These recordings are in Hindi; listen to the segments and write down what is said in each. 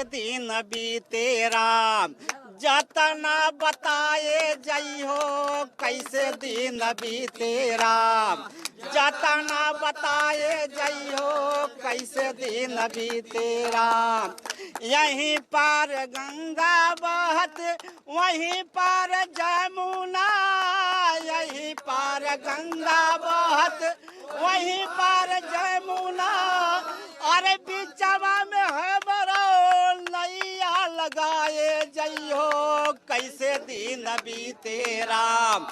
दिन बीते राम, जतना बताए जइहो कैसे दिन बीते राम, जतना बताए जइहो कैसे दिन बीते राम। यहीं पार गंगा बहत वहीं पार जमुना, यहीं पार गंगा बहत वहीं पार जमुना, अरे बिचवा में है बरो नैया लगाए जइहो कैसे दिन बीते राम,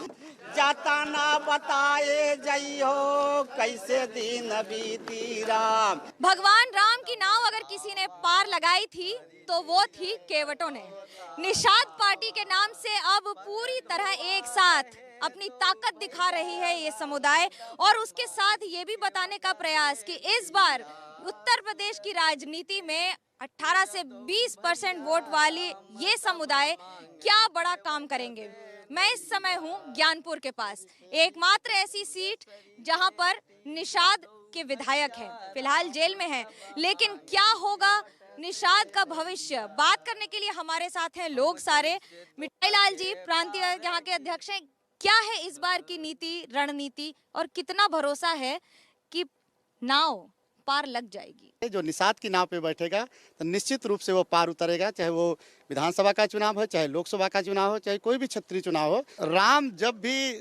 जतना बताए जइहो कैसे दिन बीती राम। भगवान राम की नाव अगर किसी ने पार लगाई थी तो वो थी केवटों ने। निषाद पार्टी के नाम से अब पूरी तरह एक साथ अपनी ताकत दिखा रही है ये समुदाय, और उसके साथ ये भी बताने का प्रयास कि इस बार उत्तर प्रदेश की राजनीति में 18 से 20% वोट वाली ये समुदाय क्या बड़ा काम करेंगे। मैं इस समय हूँ ज्ञानपुर के पास, एकमात्र ऐसी सीट जहां पर निषाद के विधायक हैं, फिलहाल जेल में हैं, लेकिन क्या होगा निषाद का भविष्य, बात करने के लिए हमारे साथ हैं लोग सारे। मिठाई लाल जी प्रांतीय यहाँ के अध्यक्ष हैं, क्या है इस बार की नीति रणनीति और कितना भरोसा है कि नाव पार लग जाएगी? जो निषाद की नाव पे बैठेगा तो निश्चित रूप से वो पार उतरेगा, चाहे वो विधानसभा का चुनाव हो, चाहे लोकसभा का चुनाव हो, चाहे कोई भी क्षेत्रीय चुनाव हो। राम जब भी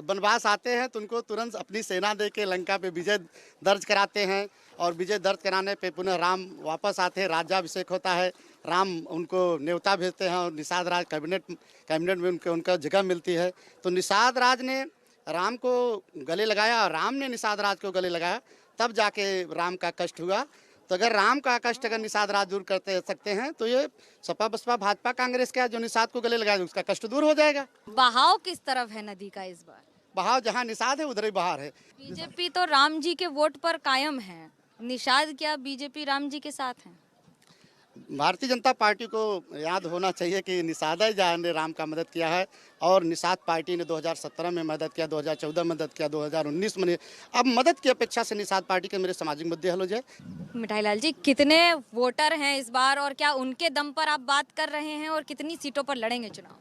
वनवास आते हैं तो उनको तुरंत अपनी सेना दे के लंका पे विजय दर्ज कराते हैं, और विजय दर्ज कराने पे पुनः राम वापस आते हैं, राज्याभिषेक होता है, राम उनको न्योता भेजते हैं और निषाद राज कैबिनेट में उनका जगह मिलती है। तो निषाद राज ने राम को गले लगाया और राम ने निषाद राज को गले लगाया, तब जाके राम का कष्ट हुआ। तो अगर राम का कष्ट अगर निषाद राज दूर करते सकते हैं तो ये सपा बसपा भाजपा कांग्रेस का जो निषाद को गले लगाया उसका कष्ट दूर हो जाएगा। बहाव किस तरफ है नदी का इस बार? बहाव जहाँ निषाद है उधर ही बहार है। बीजेपी तो राम जी के वोट पर कायम है, निषाद क्या बीजेपी राम जी के साथ है? भारतीय जनता पार्टी को याद होना चाहिए कि निषाद ने राम का मदद किया है, और निषाद पार्टी ने 2017 में मदद किया, 2014 में मदद किया, 2019 में। अब मदद की अपेक्षा से निषाद पार्टी के मेरे सामाजिक मुद्दे हल हो जाए। मिठाई लाल जी, कितने वोटर हैं इस बार और क्या उनके दम पर आप बात कर रहे हैं, और कितनी सीटों पर लड़ेंगे चुनाव?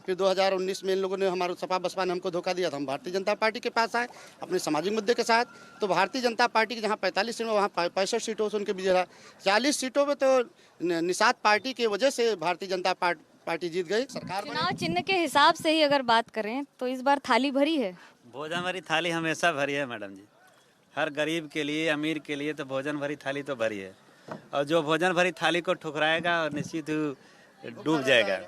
फिर 2019 में इन लोगों ने, हमारे सपा बसपा ने हमको धोखा दिया था, हम भारतीय जनता पार्टी के पास आए अपने सामाजिक मुद्दे के साथ। तो भारतीय जनता पार्टी की जहां 45 सीटों वहाँ 65 सीटों से उनके विजय रहा। 40 सीटों में तो निषाद पार्टी की वजह से भारतीय जनता पार्टी जीत गई। सरकार चुनाव चिन्ह के हिसाब से ही अगर बात करें तो इस बार थाली भरी है? भोजन भरी थाली हमेशा भरी है मैडम जी, हर गरीब के लिए अमीर के लिए तो भोजन भरी थाली तो भरी है, और जो भोजन भरी थाली को ठुकराएगा और निश्चित डूब जाएगा।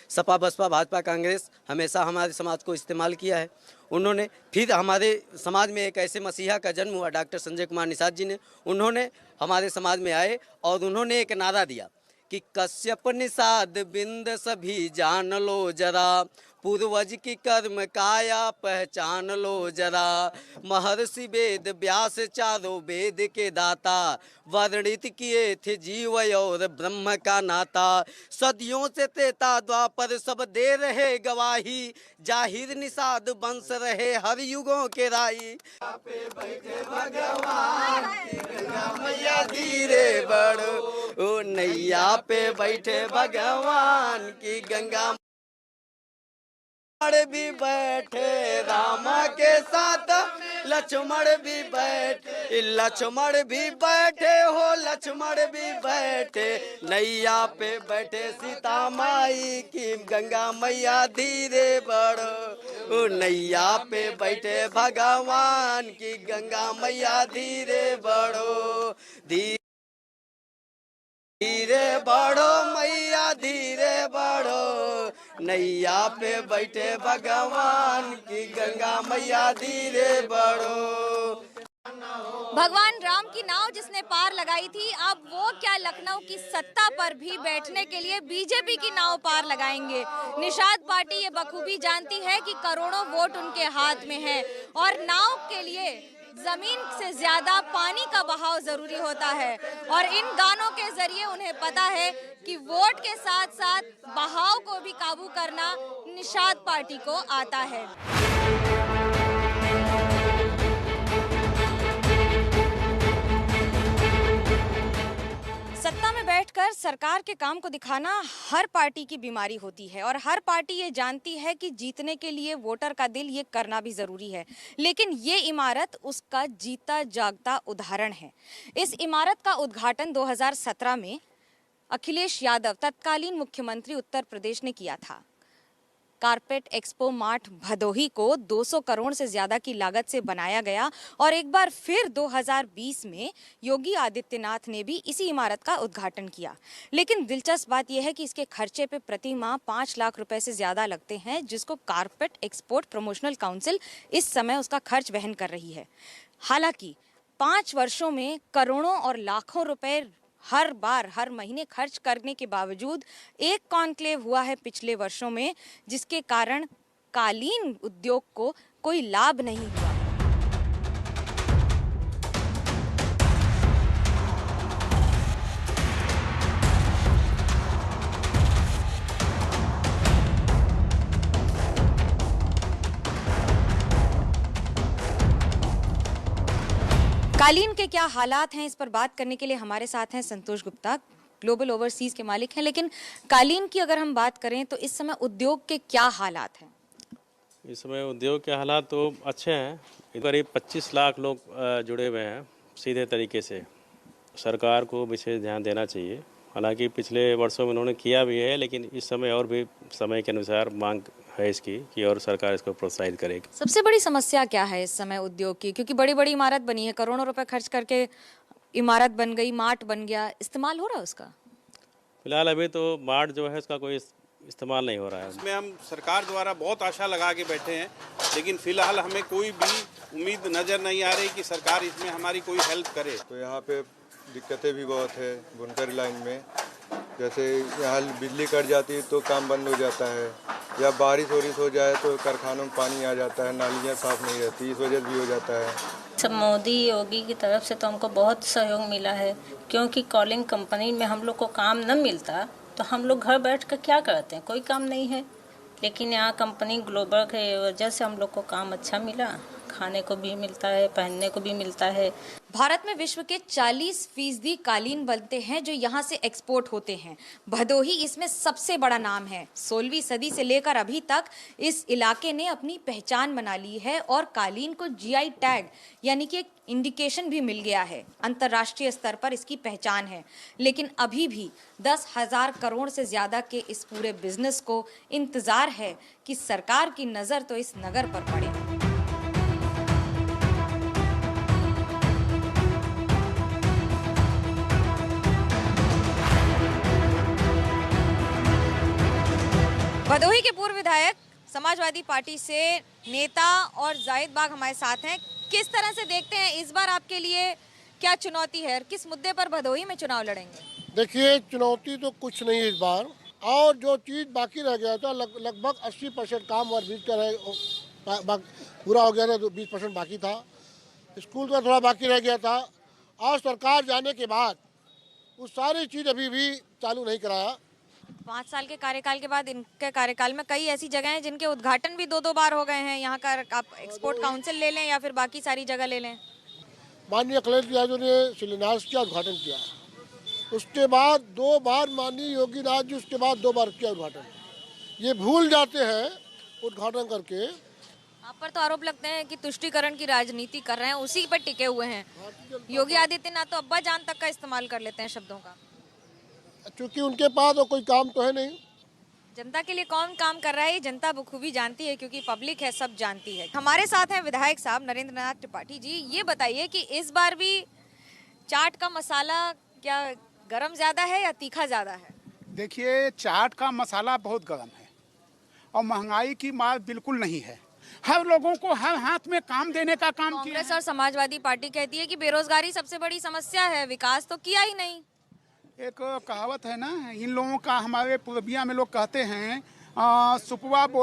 सपा बसपा भाजपा कांग्रेस हमेशा हमारे समाज को इस्तेमाल किया है। उन्होंने फिर हमारे समाज में एक ऐसे मसीहा का जन्म हुआ, डॉक्टर संजय कुमार निषाद जी ने, उन्होंने हमारे समाज में आए और उन्होंने एक नारा दिया कि कश्यप निषाद बिंद सभी जान लो जरा, पूर्वज की कर्म काया पहचान लो जरा, महर्षि वेद व्यास चारों वेद के दाता, वर्णित किए थे जीव और ब्रह्म का नाता, सदियों से त्रेता द्वापर सब दे रहे गवाही, जाहिर निषाद वंश रहे हर युगों के राई। पे बैठे भगवान गंगा मैया धीरे बढ़ो, ओ नैया पे बैठे भगवान की गंगा भी बैठे राम के साथ, लक्ष्मण भी बैठे, लक्ष्मण भी बैठे हो, लक्ष्मण भी बैठे, नैया पे बैठे सीता माई की गंगा मैया धीरे बढ़ो, नैया पे बैठे भगवान की गंगा मैया धीरे बढ़ो, धीरे बढ़ो मैया धीरे बढ़ो, नैया पे बैठे भगवान की गंगा मैया धीरे बढ़ो। भगवान राम की नाव जिसने पार लगाई थी, अब वो क्या लखनऊ की सत्ता पर भी बैठने के लिए बीजेपी की नाव पार लगाएंगे? निषाद पार्टी ये बखूबी जानती है कि करोड़ों वोट उनके हाथ में है, और नाव के लिए जमीन से ज्यादा पानी का बहाव जरूरी होता है, और इन गानों के जरिए उन्हें पता है कि वोट के साथ साथ बहाव को भी काबू करना निषाद पार्टी को आता है। सत्ता में में बैठकर सरकार के काम को दिखाना हर पार्टी की बीमारी होती है और हर पार्टी ये जानती है कि जीतने के लिए वोटर का दिल ये करना भी जरूरी है, लेकिन ये इमारत उसका जीता जागता उदाहरण है। इस इमारत का उद्घाटन 2017 में अखिलेश यादव तत्कालीन मुख्यमंत्री उत्तर प्रदेश ने किया था। कारपेट एक्सपो मार्ट भदोही को 200 करोड़ से ज्यादा की लागत से बनाया गया और एक बार फिर 2020 में योगी आदित्यनाथ ने भी इसी इमारत का उद्घाटन किया। लेकिन दिलचस्प बात यह है कि इसके खर्चे पे प्रति माह 5 लाख रुपए से ज्यादा लगते हैं, जिसको कारपेट एक्सपोर्ट प्रमोशनल काउंसिल इस समय उसका खर्च वहन कर रही है। हालांकि 5 वर्षों में करोड़ों और लाखों रुपए हर महीने खर्च करने के बावजूद एक कॉन्क्लेव हुआ है पिछले वर्षों में, जिसके कारण कालीन उद्योग को कोई लाभ नहीं हुआ। कालीन के क्या हालात हैं, इस पर बात करने के लिए हमारे साथ हैं संतोष गुप्ता, ग्लोबल ओवरसीज के मालिक हैं। लेकिन कालीन की अगर हम बात करें तो इस समय उद्योग के क्या हालात हैं? इस समय उद्योग के हालात तो अच्छे हैं। करीब 25 लाख लोग जुड़े हुए हैं सीधे तरीके से। सरकार को विशेष ध्यान देना चाहिए। हालांकि पिछले वर्षों में उन्होंने किया भी है, लेकिन इस समय और भी समय के अनुसार मांग है इसकी कि और सरकार इसको प्रोत्साहित करेगी। सबसे बड़ी समस्या क्या है इस समय उद्योग की? क्योंकि बड़ी बड़ी इमारत बनी है, करोड़ों रुपए खर्च करके इमारत बन गई, मार्ट बन गया, इस्तेमाल हो रहा है उसका? फिलहाल अभी तो मार्ट जो है उसका कोई इस्तेमाल नहीं हो रहा है। इसमें हम सरकार द्वारा बहुत आशा लगा के बैठे हैं, लेकिन फिलहाल हमें कोई भी उम्मीद नज़र नहीं आ रही कि सरकार इसमें हमारी कोई हेल्प करे। तो यहाँ पे दिक्कतें भी बहुत है बुनकर लाइन में। जैसे यहाँ बिजली कट जाती है तो काम बंद हो जाता है, या बारिश हो जाए तो कारखानों में पानी आ जाता है, नालियाँ साफ नहीं रहती, इस वजह से भी हो जाता है। सब मोदी योगी की तरफ से तो हमको बहुत सहयोग मिला है, क्योंकि कॉलिंग कंपनी में हम लोग को काम न मिलता तो हम लोग घर बैठ कर क्या करते हैं, कोई काम नहीं है। लेकिन यहाँ कंपनी ग्लोबल के वजह से हम लोग को काम अच्छा मिला, खाने को भी मिलता है, पहनने को भी मिलता है। भारत में विश्व के 40% कालीन बनते हैं जो यहाँ से एक्सपोर्ट होते हैं। भदोही इसमें सबसे बड़ा नाम है। 16वीं सदी से लेकर अभी तक इस इलाके ने अपनी पहचान बना ली है और कालीन को जीआई टैग यानी कि एक इंडिकेशन भी मिल गया है। अंतर्राष्ट्रीय स्तर पर इसकी पहचान है, लेकिन अभी भी 10,000 करोड़ से ज्यादा के इस पूरे बिजनेस को इंतजार है कि सरकार की नजर तो इस नगर पर पड़े। भदोही के पूर्व विधायक, समाजवादी पार्टी से नेता और जाहिद बाग हमारे साथ हैं। किस तरह से देखते हैं इस बार आपके लिए क्या चुनौती है और किस मुद्दे पर भदोही में चुनाव लड़ेंगे? देखिए, चुनौती तो कुछ नहीं इस बार, और जो चीज़ बाकी रह गया था लगभग 80% काम और बीच का पूरा हो गया था, तो 20% बाकी था। स्कूल का थोड़ा बाकी रह गया था, और सरकार जाने के बाद वो सारी चीज़ अभी भी चालू नहीं कराया। 5 साल के कार्यकाल के बाद इनके कार्यकाल में कई ऐसी जगह हैं जिनके उद्घाटन भी 2-2 बार हो गए हैं। यहाँ का आप एक्सपोर्ट काउंसिल ले लें या फिर बाकी सारी जगह ले लें। माननीय अखिलेश यादव ने शिलान्यास किया, उद्घाटन किया, उसके बाद 2 बार माननीय योगी नाथ जी उसके बाद 2 बार किया उद्घाटन। ये भूल जाते हैं उद्घाटन करके। आप पर तो आरोप लगते हैं कि तुष्टीकरण की राजनीति कर रहे हैं, उसी पर टिके हुए हैं। योगी आदित्यनाथ तो अब्बा जान तक का इस्तेमाल कर लेते हैं शब्दों का, क्योंकि उनके पास और कोई काम तो है नहीं। जनता के लिए कौन काम कर रहा है ये जनता बखूबी जानती है, क्योंकि पब्लिक है, सब जानती है। हमारे साथ हैं विधायक साहब नरेंद्र नाथ त्रिपाठी जी। ये बताइए कि इस बार भी चाट का मसाला क्या गरम ज्यादा है या तीखा ज्यादा है? देखिए, चाट का मसाला बहुत गरम है और महंगाई की मार बिल्कुल नहीं है। हर लोगों को हर हाथ में काम देने का काम किया। कांग्रेस और समाजवादी पार्टी कहती है कि बेरोजगारी सबसे बड़ी समस्या है, विकास तो किया ही नहीं। एक कहावत है ना, इन लोगों का, हमारे पूर्विया में लोग कहते हैं सुपवा